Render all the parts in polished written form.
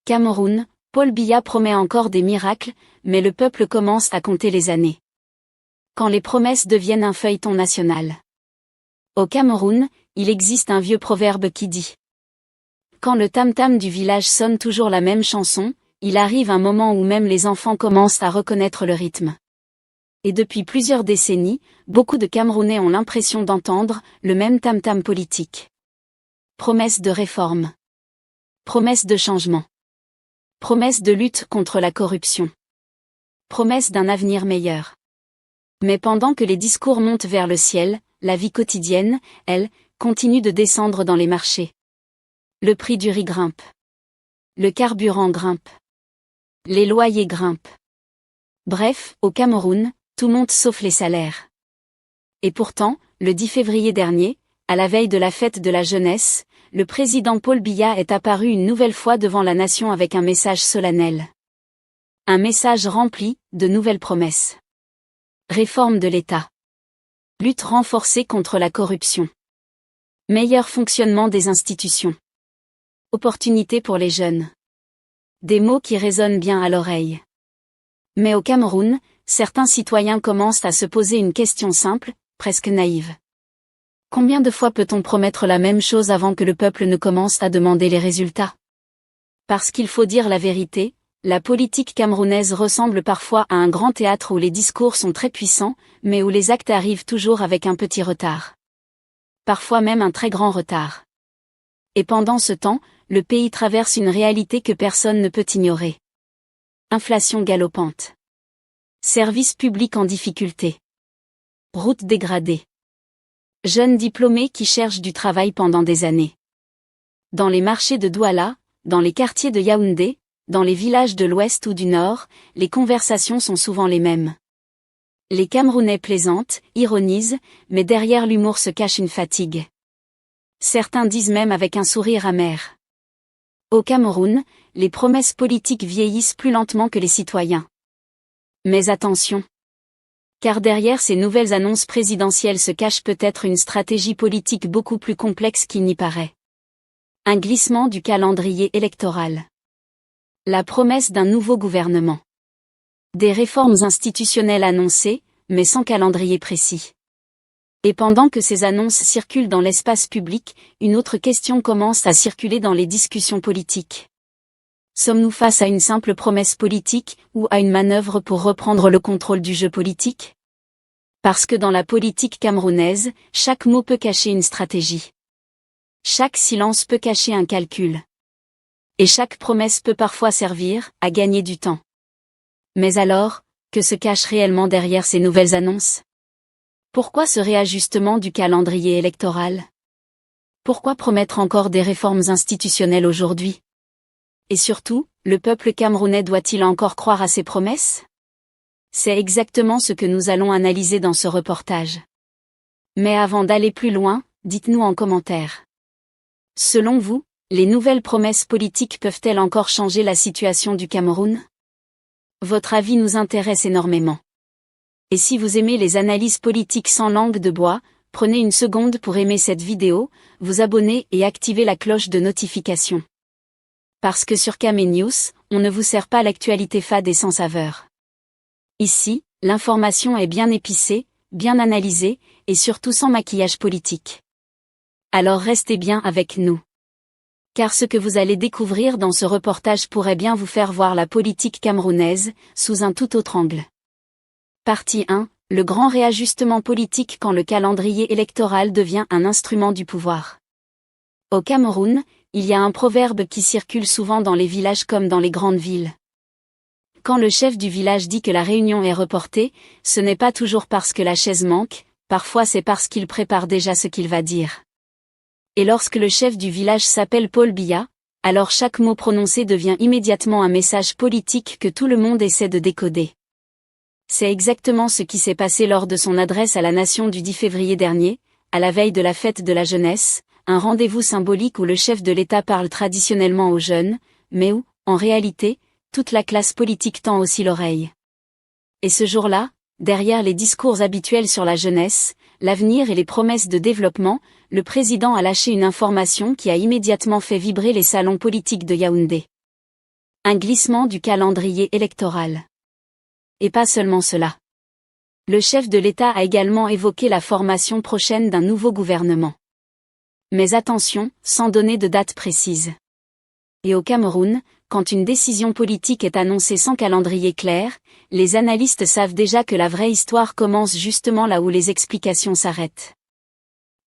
Cameroun, Paul Biya promet encore des miracles, mais le peuple commence à compter les années. Quand les promesses deviennent un feuilleton national. Au Cameroun, il existe un vieux proverbe qui dit: quand le tam-tam du village sonne toujours la même chanson, il arrive un moment où même les enfants commencent à reconnaître le rythme. Et depuis plusieurs décennies, beaucoup de Camerounais ont l'impression d'entendre le même tam-tam politique. Promesses de réforme. Promesses de changement. Promesses de lutte contre la corruption. Promesses d'un avenir meilleur. Mais pendant que les discours montent vers le ciel, la vie quotidienne, elle, continue de descendre dans les marchés. Le prix du riz grimpe. Le carburant grimpe. Les loyers grimpent. Bref, au Cameroun, tout monte sauf les salaires. Et pourtant, le 10 février dernier, à la veille de la fête de la jeunesse, le président Paul Biya est apparu une nouvelle fois devant la nation avec un message solennel. Un message rempli de nouvelles promesses. Réforme de l'État. Lutte renforcée contre la corruption. Meilleur fonctionnement des institutions. Opportunités pour les jeunes. Des mots qui résonnent bien à l'oreille. Mais au Cameroun, certains citoyens commencent à se poser une question simple, presque naïve. Combien de fois peut-on promettre la même chose avant que le peuple ne commence à demander les résultats? Parce qu'il faut dire la vérité, la politique camerounaise ressemble parfois à un grand théâtre où les discours sont très puissants, mais où les actes arrivent toujours avec un petit retard. Parfois même un très grand retard. Et pendant ce temps, le pays traverse une réalité que personne ne peut ignorer. Inflation galopante. Services publics en difficulté. Routes dégradées. Jeunes diplômés qui cherchent du travail pendant des années. Dans les marchés de Douala, dans les quartiers de Yaoundé, dans les villages de l'Ouest ou du Nord, les conversations sont souvent les mêmes. Les Camerounais plaisantent, ironisent, mais derrière l'humour se cache une fatigue. Certains disent même avec un sourire amer. Au Cameroun, les promesses politiques vieillissent plus lentement que les citoyens. Mais attention! Car derrière ces nouvelles annonces présidentielles se cache peut-être une stratégie politique beaucoup plus complexe qu'il n'y paraît. Un glissement du calendrier électoral. La promesse d'un nouveau gouvernement. Des réformes institutionnelles annoncées, mais sans calendrier précis. Et pendant que ces annonces circulent dans l'espace public, une autre question commence à circuler dans les discussions politiques. Sommes-nous face à une simple promesse politique, ou à une manœuvre pour reprendre le contrôle du jeu politique? Parce que dans la politique camerounaise, chaque mot peut cacher une stratégie. Chaque silence peut cacher un calcul. Et chaque promesse peut parfois servir à gagner du temps. Mais alors, que se cache réellement derrière ces nouvelles annonces? Pourquoi ce réajustement du calendrier électoral? Pourquoi promettre encore des réformes institutionnelles aujourd'hui? Et surtout, le peuple camerounais doit-il encore croire à ces promesses? C'est exactement ce que nous allons analyser dans ce reportage. Mais avant d'aller plus loin, dites-nous en commentaire. Selon vous, les nouvelles promesses politiques peuvent-elles encore changer la situation du Cameroun? Votre avis nous intéresse énormément. Et si vous aimez les analyses politiques sans langue de bois, prenez une seconde pour aimer cette vidéo, vous abonner et activer la cloche de notification. Parce que sur Camé News, on ne vous sert pas l'actualité fade et sans saveur. Ici, l'information est bien épicée, bien analysée, et surtout sans maquillage politique. Alors restez bien avec nous. Car ce que vous allez découvrir dans ce reportage pourrait bien vous faire voir la politique camerounaise, sous un tout autre angle. Partie 1, le grand réajustement politique quand le calendrier électoral devient un instrument du pouvoir. Au Cameroun, il y a un proverbe qui circule souvent dans les villages comme dans les grandes villes. Quand le chef du village dit que la réunion est reportée, ce n'est pas toujours parce que la chaise manque, parfois c'est parce qu'il prépare déjà ce qu'il va dire. Et lorsque le chef du village s'appelle Paul Biya, alors chaque mot prononcé devient immédiatement un message politique que tout le monde essaie de décoder. C'est exactement ce qui s'est passé lors de son adresse à la nation du 10 février dernier, à la veille de la fête de la jeunesse, un rendez-vous symbolique où le chef de l'État parle traditionnellement aux jeunes, mais où, en réalité, toute la classe politique tend aussi l'oreille. Et ce jour-là, derrière les discours habituels sur la jeunesse, l'avenir et les promesses de développement, le président a lâché une information qui a immédiatement fait vibrer les salons politiques de Yaoundé. Un glissement du calendrier électoral. Et pas seulement cela. Le chef de l'État a également évoqué la formation prochaine d'un nouveau gouvernement. Mais attention, sans donner de date précise. Et au Cameroun, quand une décision politique est annoncée sans calendrier clair, les analystes savent déjà que la vraie histoire commence justement là où les explications s'arrêtent.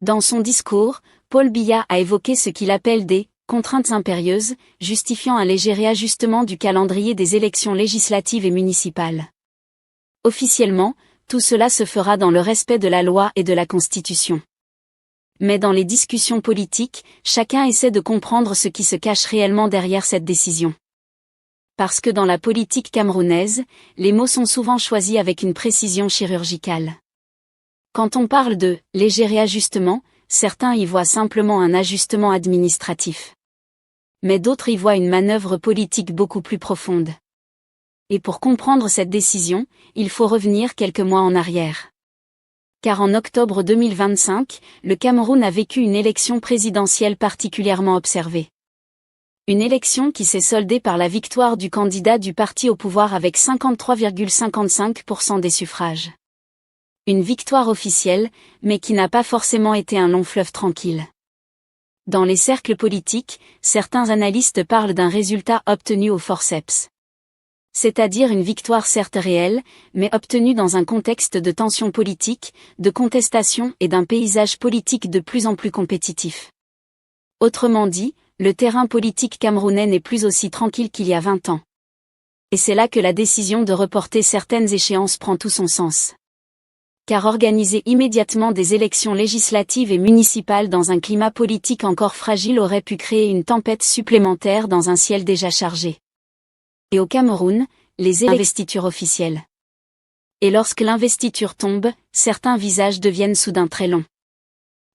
Dans son discours, Paul Biya a évoqué ce qu'il appelle des « contraintes impérieuses », justifiant un léger réajustement du calendrier des élections législatives et municipales. Officiellement, tout cela se fera dans le respect de la loi et de la Constitution. Mais dans les discussions politiques, chacun essaie de comprendre ce qui se cache réellement derrière cette décision. Parce que dans la politique camerounaise, les mots sont souvent choisis avec une précision chirurgicale. Quand on parle de « léger réajustement », certains y voient simplement un ajustement administratif. Mais d'autres y voient une manœuvre politique beaucoup plus profonde. Et pour comprendre cette décision, il faut revenir quelques mois en arrière. Car en octobre 2025, le Cameroun a vécu une élection présidentielle particulièrement observée. Une élection qui s'est soldée par la victoire du candidat du parti au pouvoir avec 53,55% des suffrages. Une victoire officielle, mais qui n'a pas forcément été un long fleuve tranquille. Dans les cercles politiques, certains analystes parlent d'un résultat obtenu au forceps. C'est-à-dire une victoire certes réelle, mais obtenue dans un contexte de tension politique, de contestation et d'un paysage politique de plus en plus compétitif. Autrement dit, le terrain politique camerounais n'est plus aussi tranquille qu'il y a 20 ans. Et c'est là que la décision de reporter certaines échéances prend tout son sens. Car organiser immédiatement des élections législatives et municipales dans un climat politique encore fragile aurait pu créer une tempête supplémentaire dans un ciel déjà chargé. Et au Cameroun, les investitures officielles. Et lorsque l'investiture tombe, certains visages deviennent soudain très longs.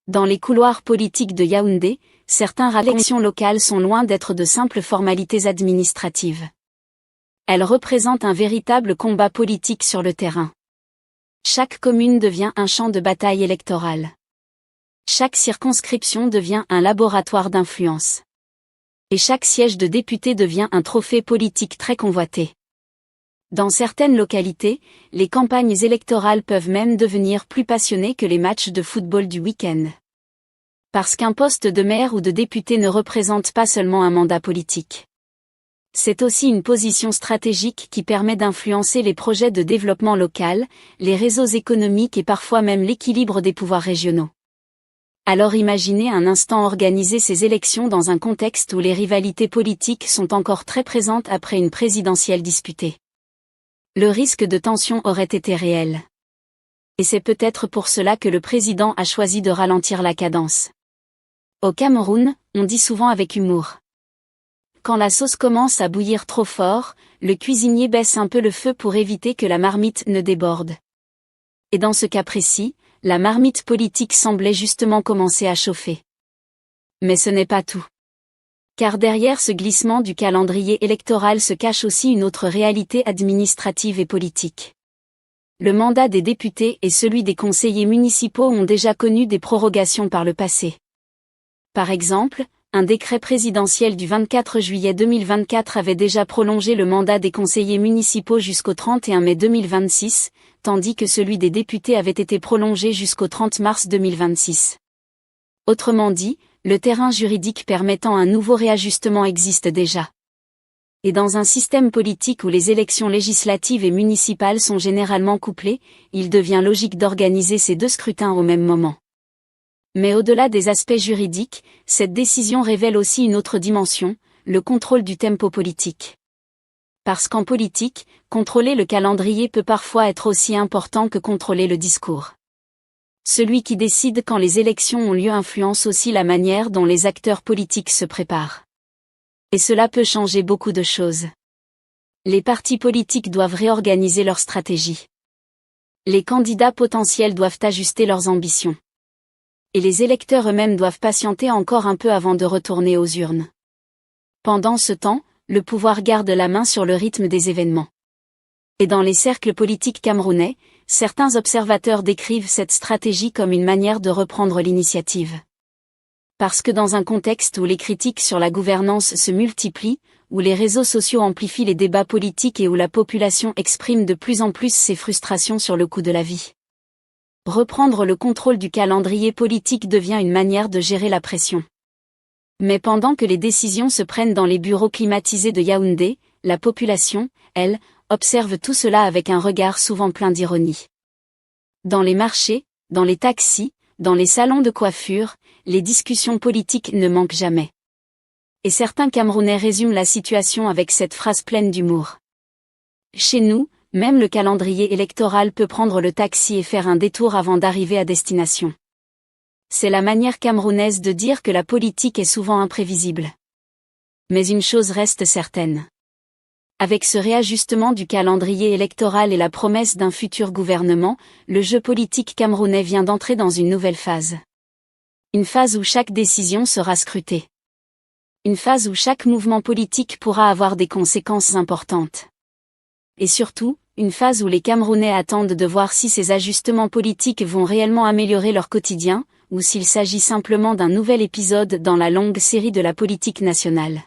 Dans les couloirs politiques de Yaoundé, certaines élections locales sont loin d'être de simples formalités administratives. Elles représentent un véritable combat politique sur le terrain. Chaque commune devient un champ de bataille électorale. Chaque circonscription devient un laboratoire d'influence. Et chaque siège de député devient un trophée politique très convoité. Dans certaines localités, les campagnes électorales peuvent même devenir plus passionnées que les matchs de football du week-end. Parce qu'un poste de maire ou de député ne représente pas seulement un mandat politique. C'est aussi une position stratégique qui permet d'influencer les projets de développement local, les réseaux économiques et parfois même l'équilibre des pouvoirs régionaux. Alors imaginez un instant organiser ces élections dans un contexte où les rivalités politiques sont encore très présentes après une présidentielle disputée. Le risque de tension aurait été réel. Et c'est peut-être pour cela que le président a choisi de ralentir la cadence. Au Cameroun, on dit souvent avec humour. Quand la sauce commence à bouillir trop fort, le cuisinier baisse un peu le feu pour éviter que la marmite ne déborde. Et dans ce cas précis, la marmite politique semblait justement commencer à chauffer. Mais ce n'est pas tout. Car derrière ce glissement du calendrier électoral se cache aussi une autre réalité administrative et politique. Le mandat des députés et celui des conseillers municipaux ont déjà connu des prorogations par le passé. Par exemple, un décret présidentiel du 24 juillet 2024 avait déjà prolongé le mandat des conseillers municipaux jusqu'au 31 mai 2026, tandis que celui des députés avait été prolongé jusqu'au 30 mars 2026. Autrement dit, le terrain juridique permettant un nouveau réajustement existe déjà. Et dans un système politique où les élections législatives et municipales sont généralement couplées, il devient logique d'organiser ces deux scrutins au même moment. Mais au-delà des aspects juridiques, cette décision révèle aussi une autre dimension, le contrôle du tempo politique. Parce qu'en politique, contrôler le calendrier peut parfois être aussi important que contrôler le discours. Celui qui décide quand les élections ont lieu influence aussi la manière dont les acteurs politiques se préparent. Et cela peut changer beaucoup de choses. Les partis politiques doivent réorganiser leur stratégie. Les candidats potentiels doivent ajuster leurs ambitions. Et les électeurs eux-mêmes doivent patienter encore un peu avant de retourner aux urnes. Pendant ce temps, le pouvoir garde la main sur le rythme des événements. Et dans les cercles politiques camerounais, certains observateurs décrivent cette stratégie comme une manière de reprendre l'initiative. Parce que dans un contexte où les critiques sur la gouvernance se multiplient, où les réseaux sociaux amplifient les débats politiques et où la population exprime de plus en plus ses frustrations sur le coût de la vie. Reprendre le contrôle du calendrier politique devient une manière de gérer la pression. Mais pendant que les décisions se prennent dans les bureaux climatisés de Yaoundé, la population, elle, observe tout cela avec un regard souvent plein d'ironie. Dans les marchés, dans les taxis, dans les salons de coiffure, les discussions politiques ne manquent jamais. Et certains Camerounais résument la situation avec cette phrase pleine d'humour. Chez nous, même le calendrier électoral peut prendre le taxi et faire un détour avant d'arriver à destination. C'est la manière camerounaise de dire que la politique est souvent imprévisible. Mais une chose reste certaine. Avec ce réajustement du calendrier électoral et la promesse d'un futur gouvernement, le jeu politique camerounais vient d'entrer dans une nouvelle phase. Une phase où chaque décision sera scrutée. Une phase où chaque mouvement politique pourra avoir des conséquences importantes. Et surtout, une phase où les Camerounais attendent de voir si ces ajustements politiques vont réellement améliorer leur quotidien, ou s'il s'agit simplement d'un nouvel épisode dans la longue série de la politique nationale.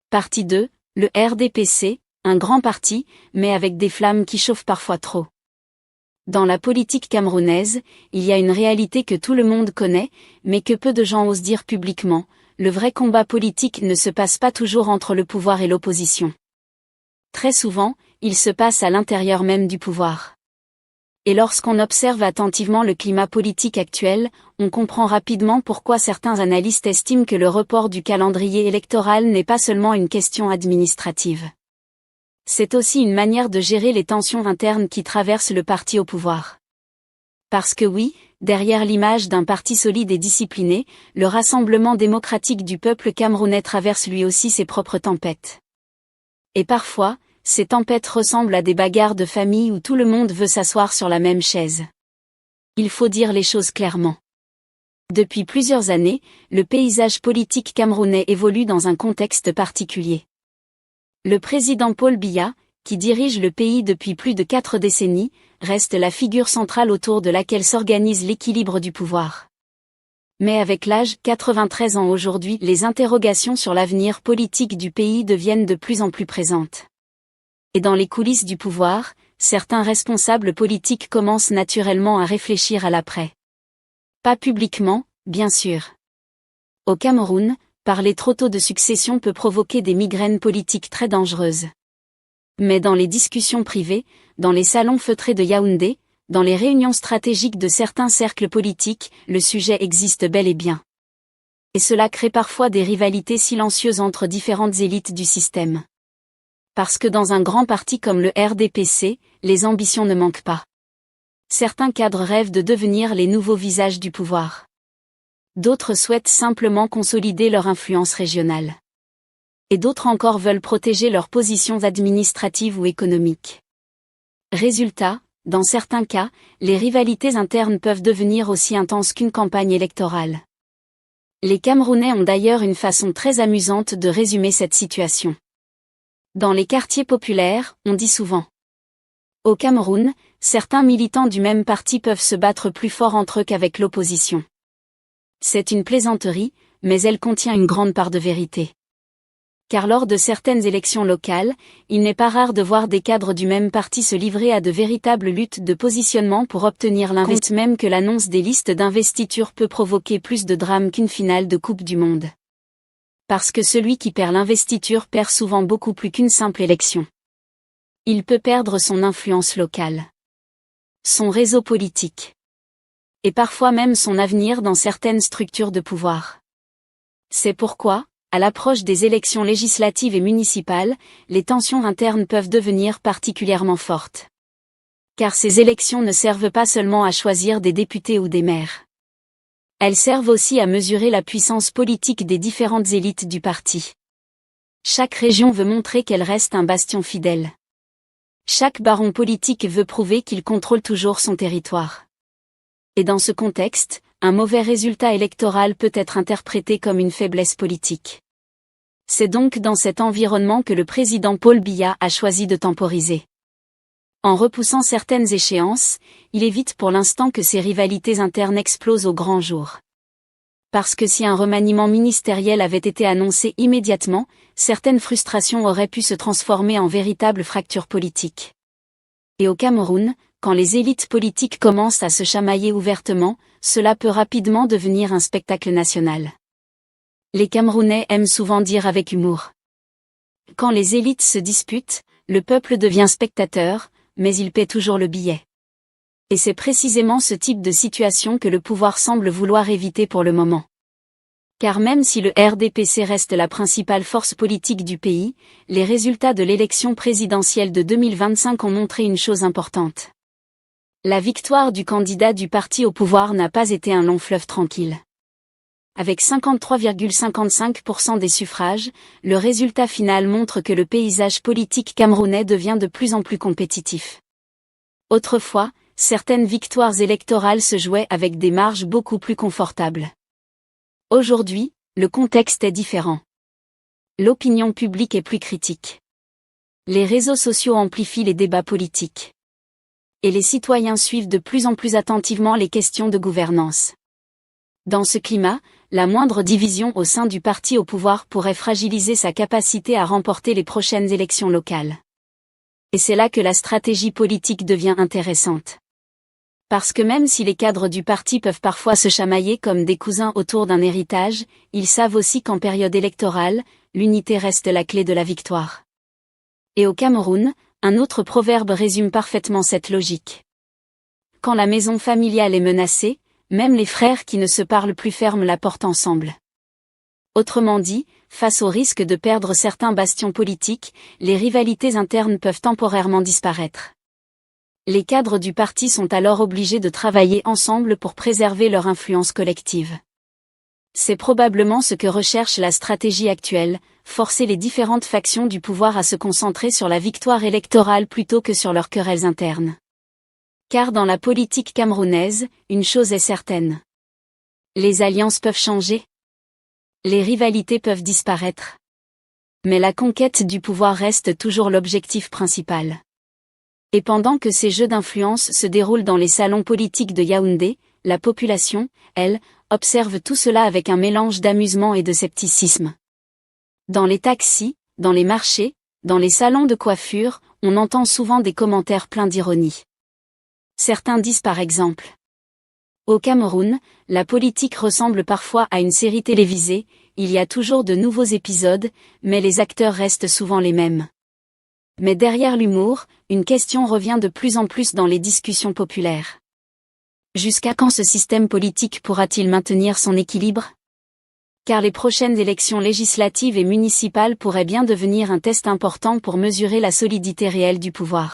Partie 2, le RDPC, un grand parti, mais avec des flammes qui chauffent parfois trop. Dans la politique camerounaise, il y a une réalité que tout le monde connaît, mais que peu de gens osent dire publiquement, le vrai combat politique ne se passe pas toujours entre le pouvoir et l'opposition. Très souvent, il se passe à l'intérieur même du pouvoir. Et lorsqu'on observe attentivement le climat politique actuel, on comprend rapidement pourquoi certains analystes estiment que le report du calendrier électoral n'est pas seulement une question administrative. C'est aussi une manière de gérer les tensions internes qui traversent le parti au pouvoir. Parce que oui, derrière l'image d'un parti solide et discipliné, le Rassemblement démocratique du peuple camerounais traverse lui aussi ses propres tempêtes. Et parfois, ces tempêtes ressemblent à des bagarres de famille où tout le monde veut s'asseoir sur la même chaise. Il faut dire les choses clairement. Depuis plusieurs années, le paysage politique camerounais évolue dans un contexte particulier. Le président Paul Biya, qui dirige le pays depuis plus de 4 décennies, reste la figure centrale autour de laquelle s'organise l'équilibre du pouvoir. Mais avec l'âge, 93 ans aujourd'hui, les interrogations sur l'avenir politique du pays deviennent de plus en plus présentes. Et dans les coulisses du pouvoir, certains responsables politiques commencent naturellement à réfléchir à l'après. Pas publiquement, bien sûr. Au Cameroun, parler trop tôt de succession peut provoquer des migraines politiques très dangereuses. Mais dans les discussions privées, dans les salons feutrés de Yaoundé, dans les réunions stratégiques de certains cercles politiques, le sujet existe bel et bien. Et cela crée parfois des rivalités silencieuses entre différentes élites du système. Parce que dans un grand parti comme le RDPC, les ambitions ne manquent pas. Certains cadres rêvent de devenir les nouveaux visages du pouvoir. D'autres souhaitent simplement consolider leur influence régionale. Et d'autres encore veulent protéger leurs positions administratives ou économiques. Résultat, dans certains cas, les rivalités internes peuvent devenir aussi intenses qu'une campagne électorale. Les Camerounais ont d'ailleurs une façon très amusante de résumer cette situation. Dans les quartiers populaires, on dit souvent. Au Cameroun, certains militants du même parti peuvent se battre plus fort entre eux qu'avec l'opposition. C'est une plaisanterie, mais elle contient une grande part de vérité. Car lors de certaines élections locales, il n'est pas rare de voir des cadres du même parti se livrer à de véritables luttes de positionnement pour obtenir l'investiture, même que l'annonce des listes d'investiture peut provoquer plus de drames qu'une finale de Coupe du Monde. Parce que celui qui perd l'investiture perd souvent beaucoup plus qu'une simple élection. Il peut perdre son influence locale, son réseau politique, et parfois même son avenir dans certaines structures de pouvoir. C'est pourquoi, à l'approche des élections législatives et municipales, les tensions internes peuvent devenir particulièrement fortes. Car ces élections ne servent pas seulement à choisir des députés ou des maires. Elles servent aussi à mesurer la puissance politique des différentes élites du parti. Chaque région veut montrer qu'elle reste un bastion fidèle. Chaque baron politique veut prouver qu'il contrôle toujours son territoire. Et dans ce contexte, un mauvais résultat électoral peut être interprété comme une faiblesse politique. C'est donc dans cet environnement que le président Paul Biya a choisi de temporiser. En repoussant certaines échéances, il évite pour l'instant que ces rivalités internes explosent au grand jour. Parce que si un remaniement ministériel avait été annoncé immédiatement, certaines frustrations auraient pu se transformer en véritables fractures politiques. Et au Cameroun, quand les élites politiques commencent à se chamailler ouvertement, cela peut rapidement devenir un spectacle national. Les Camerounais aiment souvent dire avec humour: quand les élites se disputent, le peuple devient spectateur, mais il paie toujours le billet. Et c'est précisément ce type de situation que le pouvoir semble vouloir éviter pour le moment. Car même si le RDPC reste la principale force politique du pays, les résultats de l'élection présidentielle de 2025 ont montré une chose importante. La victoire du candidat du parti au pouvoir n'a pas été un long fleuve tranquille. Avec 53,55% des suffrages, le résultat final montre que le paysage politique camerounais devient de plus en plus compétitif. Autrefois, certaines victoires électorales se jouaient avec des marges beaucoup plus confortables. Aujourd'hui, le contexte est différent. L'opinion publique est plus critique. Les réseaux sociaux amplifient les débats politiques. Et les citoyens suivent de plus en plus attentivement les questions de gouvernance. Dans ce climat, la moindre division au sein du parti au pouvoir pourrait fragiliser sa capacité à remporter les prochaines élections locales. Et c'est là que la stratégie politique devient intéressante. Parce que même si les cadres du parti peuvent parfois se chamailler comme des cousins autour d'un héritage, ils savent aussi qu'en période électorale, l'unité reste la clé de la victoire. Et au Cameroun, un autre proverbe résume parfaitement cette logique. Quand la maison familiale est menacée, même les frères qui ne se parlent plus ferment la porte ensemble. Autrement dit, face au risque de perdre certains bastions politiques, les rivalités internes peuvent temporairement disparaître. Les cadres du parti sont alors obligés de travailler ensemble pour préserver leur influence collective. C'est probablement ce que recherche la stratégie actuelle, forcer les différentes factions du pouvoir à se concentrer sur la victoire électorale plutôt que sur leurs querelles internes. Car dans la politique camerounaise, une chose est certaine. Les alliances peuvent changer. Les rivalités peuvent disparaître. Mais la conquête du pouvoir reste toujours l'objectif principal. Et pendant que ces jeux d'influence se déroulent dans les salons politiques de Yaoundé, la population, elle, observe tout cela avec un mélange d'amusement et de scepticisme. Dans les taxis, dans les marchés, dans les salons de coiffure, on entend souvent des commentaires pleins d'ironie. Certains disent par exemple: au Cameroun, la politique ressemble parfois à une série télévisée, il y a toujours de nouveaux épisodes, mais les acteurs restent souvent les mêmes. Mais derrière l'humour, une question revient de plus en plus dans les discussions populaires. Jusqu'à quand ce système politique pourra-t-il maintenir son équilibre? Car les prochaines élections législatives et municipales pourraient bien devenir un test important pour mesurer la solidité réelle du pouvoir.